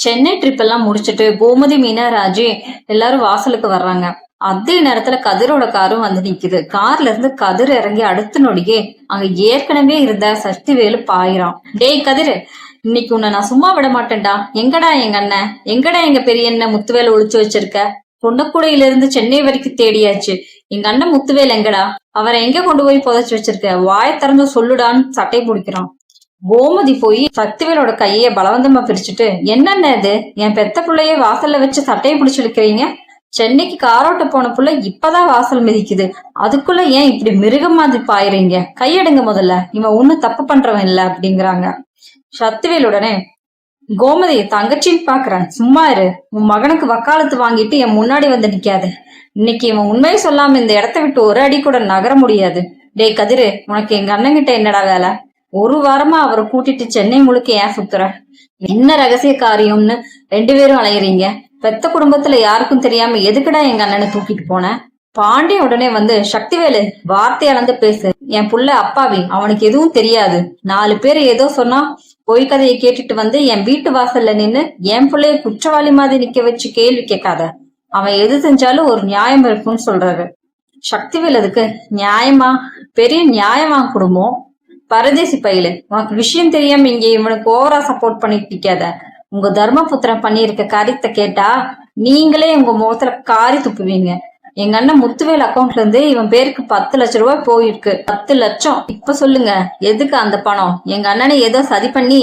Chennai trip எல்லாம் முடிச்சிட்டு கோமதி, மீனா, ராஜி எல்லாரும் வாசலுக்கு வர்றாங்க. அதே நேரத்துல கதிரோட காரும் வந்து நிக்குது. கார்ல இருந்து கதிர் இறங்கி அடுத்த நொடியே அங்க ஏற்கனவே இருந்த சக்திவேலு பாயிரான். டேய் கதிர், இன்னைக்கு உன்னை நான் சும்மா விட மாட்டேன்டா. எங்கடா எங்க அண்ணன், எங்கடா எங்க பெரிய அண்ணன் முத்துவேல ஒளிச்சு வச்சிருக்க? பொண்டக்குடையில இருந்து சென்னை வரைக்கும் தேடியாச்சு. எங்க அண்ணன் முத்துவேல் எங்கடா? அவரை எங்க கொண்டு போய் புதைச்சு வச்சிருக்க? வாய் திறந்து சொல்லுடான்னு சட்டை பிடிக்கிறான். கோமதி போய் சக்திவேலோட கைய பலவந்தமா பிரிச்சுட்டு, என்னென்ன இது, என் பெத்த பிள்ளைய வாசல்ல வச்சு சட்டையை பிடிச்சு இழுக்கிறீங்க? சென்னைக்கு காரோட்ட போன புள்ள இப்பதான் வாசல் மிதிக்குது, அதுக்குள்ள ஏன் இப்படி மிருகம் மாதிரி பாயிறீங்க? கையெடுங்க முதல்ல, இவன் ஒண்ணும் தப்பு பண்றவன் இல்ல அப்படிங்கிறாங்க. சக்திவேலுடனே, கோமதி தங்கச்சின்னு பாக்குறேன், சும்மா இரு. உன் மகனுக்கு வக்காலத்து வாங்கிட்டு என் முன்னாடி வந்து நிக்காது. இன்னைக்கு இவன் உண்மையை சொல்லாம இந்த இடத்த விட்டு ஒரு அடி கூட நகர முடியாது. டேய் கதிரு, உனக்கு எங்க அண்ணன் கிட்ட என்னடா வேலை? ஒரு வாரமா அவரை கூட்டிட்டு சென்னை முழுக்க ஏன் சுத்துற? என்ன ரகசிய காரியம்னு 2 பேரும் அலையறீங்க? பெத்த குடும்பத்துல யாருக்கும் தெரியாம எதுக்குடா எங்க அண்ணனை தூக்கிட்டு போன? பாண்டிய உடனே வந்து, சக்திவேலு வார்த்தை அளந்து பேசு. என் புள்ள அப்பாவி, அவனுக்கு எதுவும் தெரியாது. 4 பேர் ஏதோ சொன்னா பொய் கதையை கேட்டுட்டு வந்து என் வீட்டு வாசல்ல நின்னு என் பிள்ளைய குற்றவாளி மாதிரி நிக்க வச்சு கேள்வி கேட்காத. அவன் எது செஞ்சாலும் ஒரு நியாயம் இருக்கும்னு சொல்றாரு. சக்திவேல் அதுக்கு, நியாயமா? பெரிய நியாயமா குடும்பம்? பரதேசி பையில, உனக்கு விஷயம் தெரியாம இங்க இவனுக்கு ஓவரா சப்போர்ட் பண்ணிட்டு இருக்காத. உங்க தர்மபுத்திரன் பண்ணிருக்க காரியத்தை கேட்டா நீங்களே உங்க முகத்துல காரி துப்புவீங்க. எங்க அண்ணன் முத்துவேல் அக்கௌண்ட்ல இருந்து இவன் பேருக்கு 10 லட்சம் ரூபாய் போயிருக்கு. 10 லட்சம். இப்ப சொல்லுங்க, எதுக்கு அந்த பணம்? எங்க அண்ணனை ஏதோ சதி பண்ணி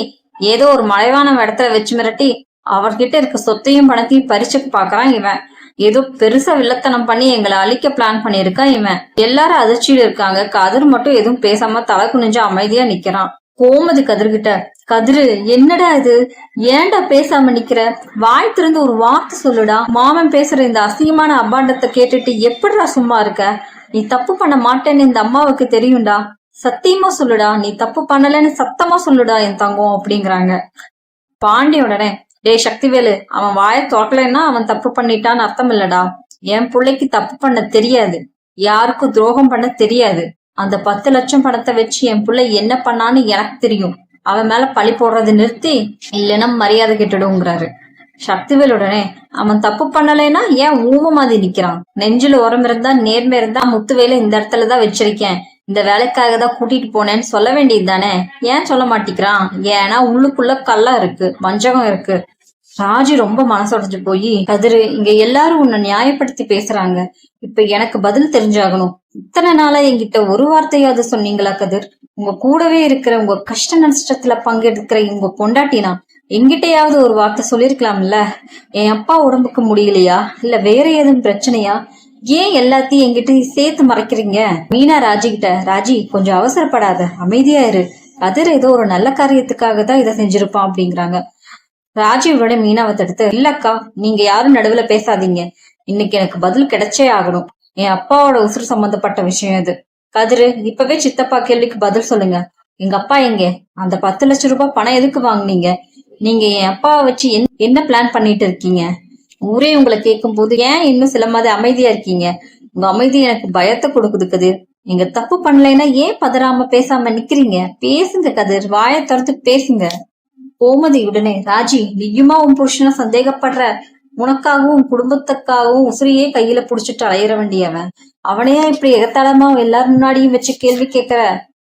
ஏதோ ஒரு மலைவான இடத்துல வச்சு மிரட்டி அவர்கிட்ட இருக்க சொத்தையும் பணத்தையும் பறிச்சுக்கு பாக்குறான் இவன். ஏதோ பெருசா வில்லத்தனம் பண்ணி எங்களை அழிக்க பிளான் பண்ணிருக்கான் இவன். எல்லாரும் அதிர்ச்சியில இருக்காங்க. கதிர் மட்டும் எதுவும் பேசாம தலை குனிஞ்சு அமைதியா நிக்கிறான். கோமதி கதிர்கிட்ட, கதிரு என்னடா இது, ஏன்டா பேசாம நிக்கிற? வாய் திறந்து ஒரு வார்த்தை சொல்லுடா. மாமன் பேசுற இந்த அசிங்கமான அபாண்டத்தை கேட்டுட்டு எப்படிடா சும்மா இருக்க? நீ தப்பு பண்ண மாட்டேன்னு இந்த அம்மாவுக்கு தெரியும்டா. சத்தியமா சொல்லுடா, நீ தப்பு பண்ணலன்னு சத்தமா சொல்லுடா என் தங்கம் அப்படிங்கிறாங்க. பாண்டியுடனே, டேய் சக்திவேலு, அவன் வாயை தோட்டலைன்னா அவன் தப்பு பண்ணிட்டான்னு அர்த்தம் இல்லடா. என் பிள்ளைக்கு தப்பு பண்ண தெரியாது, யாருக்கும் துரோகம் பண்ண தெரியாது. அந்த 10 லட்சம் பணத்தை வச்சு என் பிள்ளை என்ன பண்ணான்னு எனக்கு தெரியும். அவன் மேல பழி போடுறது நிறுத்தி, இல்லைன்னா மரியாதை கெட்டுடுங்கிறாரு. சக்திவேலுடனே, அவன் தப்பு பண்ணலைன்னா ஏன் ஊம மாதிரி நிக்கிறான்? நெஞ்சில உரம் இருந்தா நேர்மை இருந்தா முத்துவேல இந்த இடத்துலதான் வச்சிருக்கேன், இந்த வேலைக்காக தான் கூட்டிட்டு போனேன்னு சொல்ல வேண்டியது தானே? ஏன் சொல்ல மாட்டிக்கிறான்? ஏன்னா உள்ளுக்குள்ள கல்லா இருக்கு, வஞ்சகம் இருக்கு. ராஜி ரொம்ப மனசுடைஞ்சு போய், கதிரு, இங்க எல்லாரும் உன்னை நியாயப்படுத்தி பேசுறாங்க, இப்ப எனக்கு பதில் தெரிஞ்சாகணும். இத்தனை நாளா என்கிட்ட ஒரு வார்த்தையாவது சொன்னீங்களா கதிர்? உங்க கூடவே இருக்கிற, உங்க கஷ்ட நஷ்டத்துல பங்கெடுக்கிற உங்க பொண்டாட்டினா என்கிட்டயாவது ஒரு வார்த்தை சொல்லிருக்கலாம்ல? என் அப்பா உடம்புக்கு முடியலையா, இல்ல வேற ஏதும் பிரச்சனையா? ஏன் எல்லாத்தையும் என்கிட்ட சேர்த்து மறைக்கிறீங்க? மீனா ராஜி கிட்ட, ராஜி கொஞ்சம் அவசரப்படாத, அமைதியா இரு. கதிர் ஏதோ ஒரு நல்ல காரியத்துக்காக தான் இதை செஞ்சிருப்பான் அப்படிங்கிறாங்க. ராஜீவோட மீனாவை தடுத்து, இல்லக்கா, நீங்க யாரும் நடுவுல பேசாதீங்க. இன்னைக்கு எனக்கு பதில் கிடைச்சே ஆகணும். என் அப்பாவோட உசுறு சம்பந்தப்பட்ட விஷயம் இது. கதிரு, இப்பவே சித்தப்பா கேள்விக்கு பதில் சொல்லுங்க. எங்க அப்பா எங்க? அந்த 10 லட்சம் ரூபாய் பணம் எதுக்கு வாங்குனீங்க? நீங்க என் அப்பாவை வச்சு என்ன பிளான் பண்ணிட்டு இருக்கீங்க? ஊரே உங்களை கேட்கும் போது ஏன் இன்னும் சில மாதிரி அமைதியா இருக்கீங்க? உங்க அமைதி எனக்கு பயத்தை கொடுக்குது கதிர். நீங்க தப்பு பண்ணலைன்னா ஏன் பதறாம பேசாம நிக்கிறீங்க? பேசுங்க கதிர், வாயை திறந்து பேசுங்க. கோமதி உடனே, ராஜி, நீயுமா உன் புருஷனை சந்தேகப்படுற? உனக்காகவும் உன் குடும்பத்துக்காகவும் உசிரியே கையில புடிச்சிட்டு அலையிற வேண்டியவன் அவனையா இப்படி எகத்தாளமா எல்லாரும் முன்னாடியும் வச்சு கேள்வி கேட்கிற?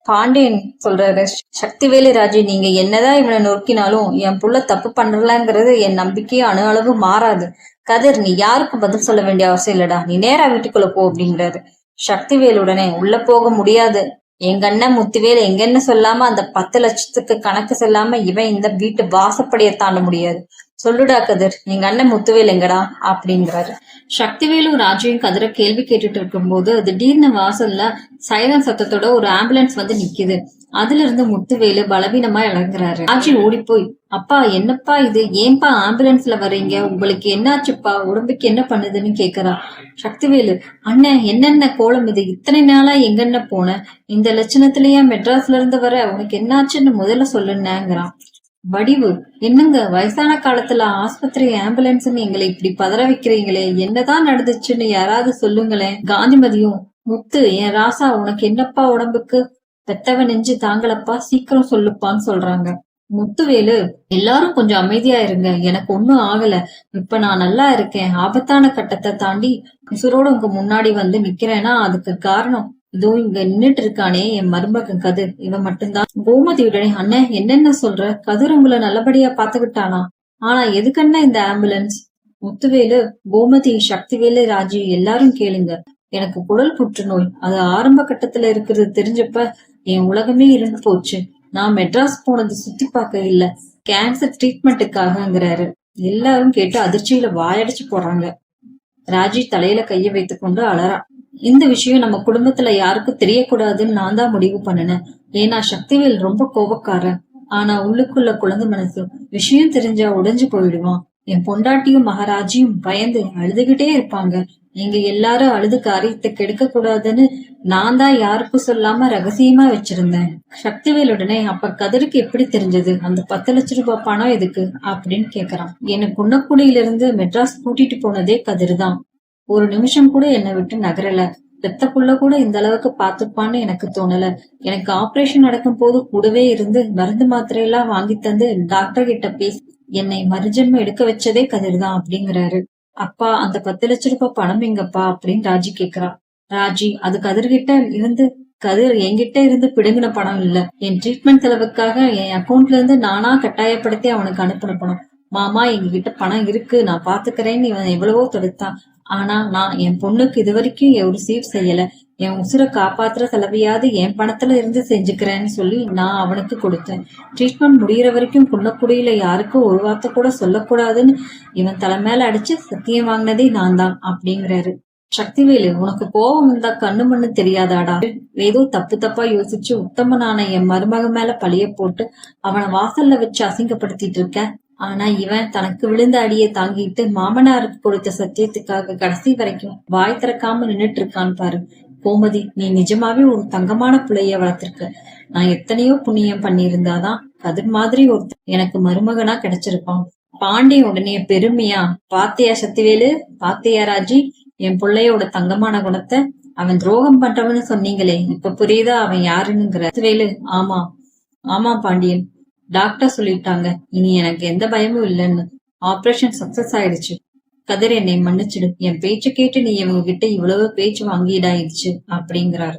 பாண்டியன் சொல்றாரு. சக்திவேலு, ராஜி, நீங்க என்னதான் இவனை நோக்கினாலும் என் புள்ள தப்பு பண்றலங்கிறது என் நம்பிக்கையும் அணு அளவு மாறாது. கதிர், நீ யாருக்கும் பதில் சொல்ல வேண்டிய அவசியம் இல்லடா, நீ நேரா வீட்டுக்குள்ள போ அப்படிங்கிறாரு. சக்திவேலுடனே, உள்ள போக முடியாது. எங்க அண்ணன் முத்துவேல் எங்கன்னு சொல்லாம அந்த 10 லட்சத்துக்கு கணக்கு சொல்லாம இவன் இந்த வீட்டு வாசப்படியை தாண்ட முடியாது. சொல்லுடா கதிர், எங்க அண்ணன் முத்துவேல் எங்கடா அப்படிங்கிறாரு. சக்திவேலும் ராஜுவும் கதிரை கேள்வி கேட்டுட்டு இருக்கும் போது திடீர்னு வாசல்ல சைரன் சத்தத்தோட ஒரு ஆம்புலன்ஸ் வந்து நிக்குது. அதுல இருந்து முத்துவேலு பலவீனமா இறங்குறாரு. ராஜி ஓடி போய், அப்பா என்னப்பா இது, ஏன்பா ஆம்புலன்ஸ்ல வர்றீங்க? உங்களுக்கு என்னாச்சுப்பா, உடம்புக்கு என்ன பண்ணுதுன்னு கேக்குறா. சக்திவேலு, அண்ணன் என்னென்ன கோலம் இது, இத்தனை நாளா எங்கன்னு போன? இந்த லட்சணத்திலேயே மெட்ராஸ்ல இருந்து வர, உனக்கு என்னாச்சுன்னு முதல்ல சொல்லுங்கிறான். வடிவு, என்னங்க வயசான காலத்துல ஆஸ்பத்திரி ஆம்புலன்ஸ்ன்னு எங்களை இப்படி பதற வைக்கிறீங்களே, என்னதான் நடந்துச்சுன்னு யாராவது சொல்லுங்களேன். காந்திமதியும், முத்து, என் ராசா, உனக்கு என்னப்பா உடம்புக்கு? பெத்தவ நெஞ்சு தாங்களப்பா, சீக்கிரம் சொல்லுப்பான்னு சொல்றாங்க. முத்துவேலு, எல்லாரும் கொஞ்சம் அமைதியா இருங்க, எனக்கு ஒண்ணும் ஆகல, இப்ப நான் நல்லா இருக்கேன். ஆபத்தான கட்டத்தை தாண்டி உசுரோட உங்க முன்னாடி வந்து நிக்கிறேன்னா அதுக்கு காரணம் இதோ இங்க நின்னுட்டு இருக்கானே என் மருமகன் கதிர், இவன் மட்டும்தான். கோமதி உடனே, அண்ணன் என்னென்ன சொல்ற? கதிர் உங்களை நல்லபடியா பாத்துக்கிட்டானா? ஆனா எதுக்கண்ணா இந்த ஆம்புலன்ஸ்? முத்துவேலு, கோமதி, சக்திவேலு, ராஜி எல்லாரும் கேளுங்க. எனக்கு குடல் புற்றுநோய், அது ஆரம்ப கட்டத்துல இருக்கிறது தெரிஞ்சப்ப என் உலகமே இருந்து போச்சு. நான் மெட்ராஸ் போனது சுத்தி பார்க்க இல்ல, கேன்சர் ட்ரீட்மெண்ட்டுக்காகங்கிறாரு. எல்லாரும் கேட்டு அதிர்ச்சியில வாயடிச்சு போறாங்க. ராஜி தலையில கைய வைத்துக் கொண்டு அலறா. இந்த விஷயம் நம்ம குடும்பத்துல யாருக்கும் தெரியக்கூடாதுன்னு நான் தான் முடிவு பண்ணினேன். ஏன்னா சக்திவேல் ரொம்ப கோபக்காரன். ஆனா உள்ளுக்குள்ள குழந்தை மனசு, விஷயம் தெரிஞ்சா உடைஞ்சு போயிடுவான். என் பொண்டாட்டியும் மகாராஜியும் பயந்து அழுதுகிட்டே இருப்பாங்க. நீங்க எல்லாரும் அழுது காரியத்தை கெடுக்க கூடாதுன்னு நான் தான் யாருக்கும் சொல்லாம ரகசியமா வச்சிருந்தேன். சக்திவேலுடனே, அப்ப கதிருக்கு எப்படி தெரிஞ்சது? அந்த 10 லட்சம் ரூபாய் பணம் எதுக்கு அப்படின்னு கேக்குறான். என்ன குன்னக்குடியில இருந்து மெட்ராஸ் கூட்டிட்டு போனதே கதிர் தான். ஒரு நிமிஷம் கூட என்னை விட்டு நகரல. பெத்த புள்ள கூட இந்த அளவுக்கு பாத்துப்பான்னு எனக்கு தோணல. எனக்கு ஆபரேஷன் நடக்கும் போது கூடவே இருந்து மருந்து மாத்திரை எல்லாம் வாங்கி தந்து டாக்டர் கிட்ட பேசி என்னை மறுஜென்மம் எடுக்க வச்சதே கதிர் தான் அப்படிங்கிறாரு. அப்பா, அந்த 10 லட்சம் ரூபாய் பணம் எங்கப்பா அப்படின்னு ராஜி கேக்குறா. ராஜி, அது கதிர்கிட்ட இருந்து, கதிர் என்கிட்ட இருந்து பிடுங்கின பணம் இல்ல. என் ட்ரீட்மெண்ட் செலவுக்காக என் அக்கௌண்ட்ல இருந்து நானா கட்டாயப்படுத்தி அவனுக்கு அனுப்பின பணம். மாமா, எங்ககிட்ட பணம் இருக்கு, நான் பாத்துக்கிறேன்னு இவன் எவ்வளவோ தடுத்தான். ஆனா நான் என் பொண்ணுக்கு இது வரைக்கும் ஒரு சீவ் செய்யல. என் உசுரை காப்பாத்துற செலவையாவது என் பணத்துல இருந்து செஞ்சுக்கிறேன்னு சொல்லி நான் அவனுக்கு கொடுத்தேன். ட்ரீட்மெண்ட் முடிகிற வரைக்கும் குன்னக்குடியில யாருக்கும் ஒரு வார்த்தை கூட சொல்லக்கூடாதுன்னு இவன் தலை மேல அடிச்சு சத்தியம் வாங்கினதே நான் தான் அப்படிங்கிறாரு. சக்திவேலு, உனக்கு கோபம் வந்தா கண்ணு மண்ணு தெரியாதாடா? ஏதோ தப்பு தப்பா யோசிச்சு உத்தமனான என் மருமக மேல பழிய போட்டு அவனை வாசல்ல வச்சு அசிங்கப்படுத்திட்டு இருக்க. ஆனா இவன் தனக்கு விழுந்த அடியை தாங்கிட்டு மாமனாருக்கு கொடுத்த சத்தியத்துக்காக கடைசி வரைக்கும் வாய் திறக்காம நின்னுட்டு இருக்கான்னு பாரு. கோமதி, நீ நிஜமாவே ஒரு தங்கமான பிள்ளைய வளர்த்திருக்க. நான் எத்தனையோ புண்ணியம் பண்ணியிருந்தாதான் கதிர் மாதிரி ஒருத்தர் எனக்கு மருமகனா கிடைச்சிருப்பான். பாண்டியன் உடனே பெருமையா, பாத்தியா சக்திவேலு, பாத்தியா ராஜி, என் பிள்ளையோட தங்கமான குணத்தை? அவன் துரோகம் பண்றவன்னு சொன்னீங்களே, இப்ப புரியுதா அவன் யாருன்னுங்கிற? சக்திவேலு, ஆமா ஆமா பாண்டியன், டாக்டர் சொல்லிட்டாங்க, இனி எனக்கு எந்த பயமும் இல்லைன்னு. ஆபரேஷன் சக்சஸ் ஆயிடுச்சு. கதிர், என்னை மன்னிச்சிடு. என் பேச்சு கேட்டு நீ இவங்க கிட்ட இவ்வளவு பேச்சு வாங்கிடாயிடுச்சு அப்படிங்கிறாரு.